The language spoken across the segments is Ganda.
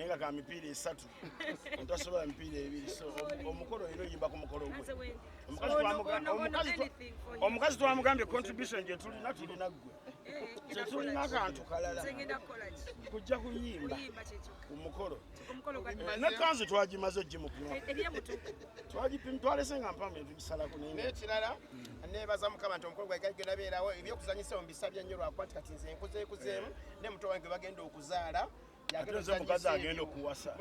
nenga ka mipiira 3 ntasobola mipiira 2 so omukolo ero yimba ku mukolo gwe omukazi twamugambye contribution gye tulina gwe tetulina akantu kalala kujja kuyimba ku mukolo nekanzu twagimaze gimukuwa twalese nga mpambe tugisalako nekirala nebaza mukama nti omukolo gwagenda beerawo ebyokuzanyisa ombisabye nnyo lwakwati kati nze nkuzeekuzeemu ne muto wange bagenda okuzaala nze mukazi agenda okuwasa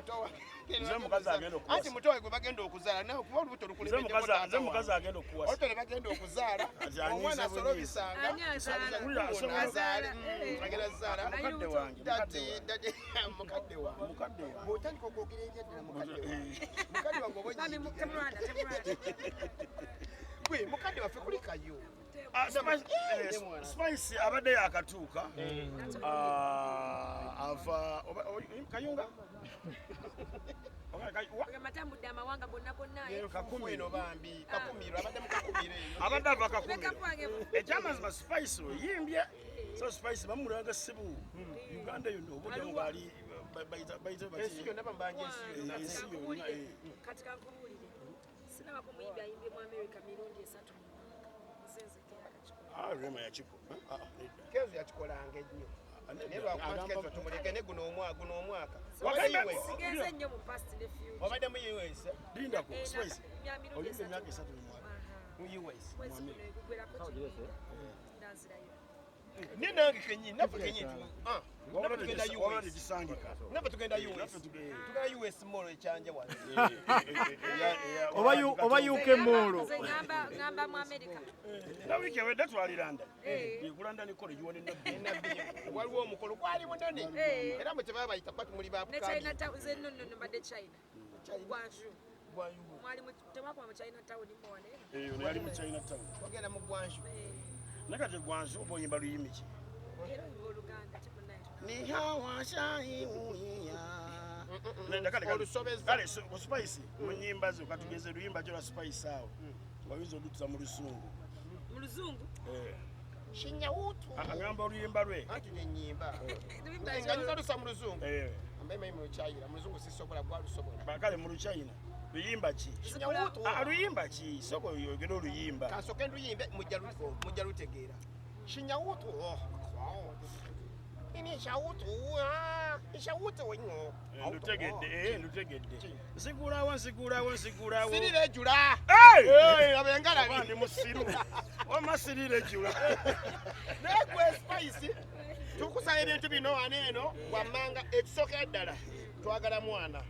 anti muto wange bagenda okuzaala nawe kuba olubuto lukulemenze mukazi agenda okuwasa olutole bagenda okuzaala omwana asola obisanga agenda zaala mukadde wange bwotandika okwogera ebyaddala mukadde wange gwe mukadde waffe kuli kayo Spice abadde yakatuuka ava kayunga matambudde amawanga gonna kakumi eno bambi kakumiro abadde mukakumiro abadde ava kakumiro ekyamazima Spice oyimbye so Spice bamulanga Sibu Uganda yuno obudde ngali ensi yonna bambanja ensi yonna kati kankubuulire sinaba kumuyimbi ayimbye mu America mirundi 3 Rema yachiko. Kenzo yachikolanga ennyo. Ne lwakumatika tumuleke ne guno omwaka. Sigenze nnyo mu past ne future. Obadde mu US. Linda ko Spice. Olimbe myaka 3 mu mwaka. Mu US. Ne nange kenyi nafe kenyi tu. Wabula disangika. Nafe tugenda US. Tugenda US mall ekyanja wano. Oba UK mall. Ngamba mu America. Na wiki wedde twali London. Kulanda ni kole yuone nabbi. Waliwo omukolo gwali munene. Era mwe tebaba bayita kwati muli ba ne China town zenno mbadde China. Guangzhou. Mwali temwakoma mu China town mwane. Yali mu China town. Ogenda mu Guangzhou. Nakati Guangzhou boyimba luyimi ki? Era Oluganda chikunnaito. Ni hawa shai uya. Olusobezi. Kale Spice mu nyimba zo katugeze luyimba kyo la Spice awo. Wawizo olutuza mu Lusungu. Mu Luzungu? Shinyawutu. Agamba oluyimba lwe. Anti nyimba. Nga lusa mu Luzungu. Ambaye mu China, mu Luzungu sisobola gwa lusobola. Bakale mu China. Luyimba ki? Shinyawutu. Luyimba ki? Soko yogera oluyimba. Kasoke nduyimbe mujja lutegeera. Shinyawutu. Ini shawutu. Shawutu wenyo. Ndutegedde. Nsigulawo. Sirire jula. Abengala bandi musiru. Omasirire jula. Negwe Spice. Tukusanga ebintu bino aneeno wammanga ekisoka eddala. Twagala mwana.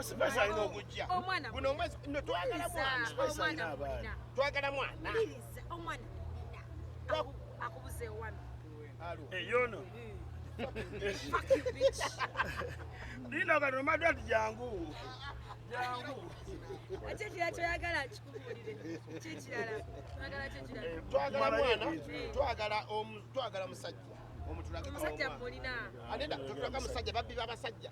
Spice alina okujja. Omwana. Guno omwezi no twagala mwana. Spice alina abaana. Twagala mwana. Omwana. Akubuze wano. Yono. Lino kano madati jangu. Ekirala kyoyagala kikubuulire. Kikirala. Twagala mwana. Twagala musajja. Omusajja mulina. Anenda tutaka musajja babbi babasajja.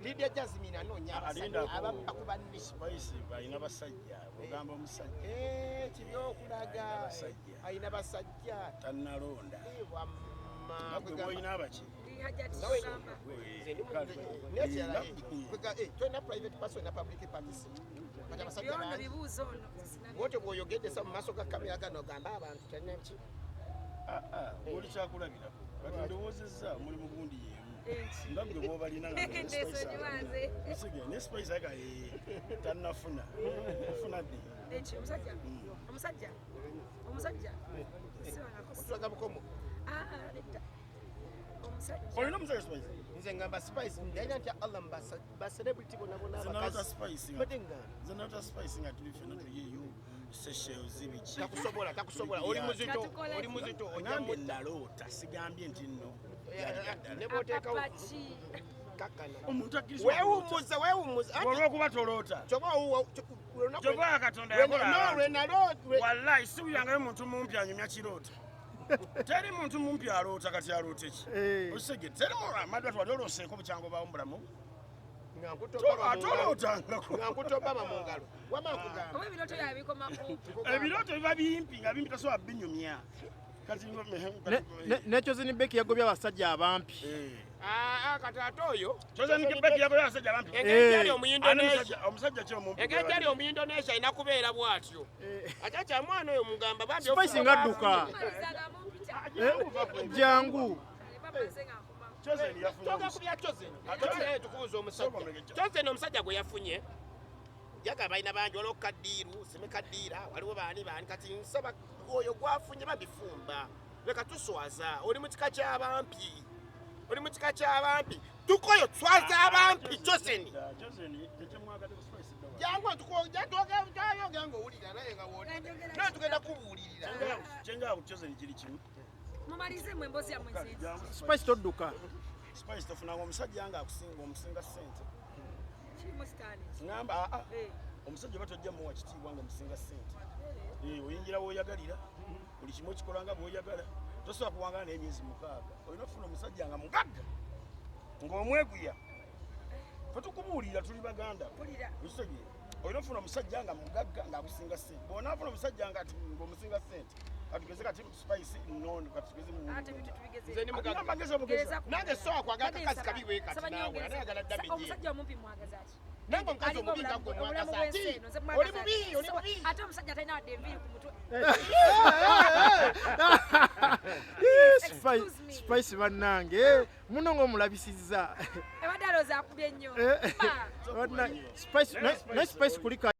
Lydia Jasmine anoonya abasajja abakuba nne. Spice balina basajja. Ogamba omusajja. Kibyokulaga. Ayina basajja. Tannalonda. Nagwe boyina abaki? Tolina private person na public parties. Wote bw'oyogedde sa mu maaso ga kamera gano gamba abantu talina ki? Oli kyakulabirako. Kati ndowoozezza mulimu gundi yeemu. Nga bwe bw'obalina ne Spice aga tannafuna. Ofuna ddi? Omusajja. Otulaga bukomo. Olina omusajja Spice? Nze ngamba Spice ndayina ntya Allah ba celebrity bona Zenalota Spice. Madenga. Zenalota Spice nga tuli fena tuyeyo. Seychelles zibiki. Takusobola. Oli muzito. Onyambe nalota sigambye nti nno. Ne boteekawo. Kakana. Omuntu akkirizwa. Weewummuza. Olw'okuba tolota. Kyova Katonda yakola. Wallahi sibuyangayo muntu mumpi anyumya kirooto. Teri muntu mumpi aloota kati aloota ki? Osege teri amadwa twali olooseeko bukyango baawo mulamu. Ngankutobama mu ngalo. Oba ebirooto yabikomako. Ebirooto biba bimpi nga bimpi tasobola binyumya. Kati Nekyo Zinibeki yagobya abasajja abampi. Katato oyo. Choza nikibeki yako yasajja bampi. Engeri Omuindonesia. Omusajja kyo mumpi. Engeri Omuindonesia inakubeera bwatyo. Achacha mwana oyo mugamba bambi Spice ngadduka. Jangu. Choza ni yafunye. Toga kubya Chozen. Chozen tukubuza omusajja. Chozen omusajja gwe yafunye. Yaga balina bangi waliwo Kaddiiru, Semekaddiira, waliwo baani kati nsaba oyo gwafunye babifumba. Leka tuswaza, oli mu kika ky'abampi. Oli mu kika ky'abampi. Tukoyo twaza abampi Chozen. Chozen tekemwagade ku Spice dawa. Jangu tukoyo gango ulira naye nga woli. Na tugenda kubuulirira. Chenga ku Chozen kiri kimu. Mumalize mwe mbozi ya mwezi. Spice todduka. Spice tofunanga omusajja nga akusinga omusinga ssente. Kirimo sitani. Ngamba omusajja batojja muwa kitiibwa nga omusinga ssente. Oyingira w'oyagalira buli kimu kikolanga bw'oyagala tosobola kuwangala n'emyezi 6 olina okufuna omusajja nga mugagga ng'omweguya fetukubuulira tuli baganda usegere olina okufuna omusajja nga mugagga ng'akusinga ssente bw'onaafuna omusajja ng'omusinga ssente katugeze kati Spice nnono katugeze nange sowa kwagala kakazi kabi bwe kati naawe anayagala dda meje omusajja omumpi mwagaza ki nange omukazi omubi nga gwe mwagaza ati oli mubi ate omusajja talina wadde enviiri ku mutwe Spice bannange muno ng'omulabisizza ebadde alooza akubye nnyo Spice kulika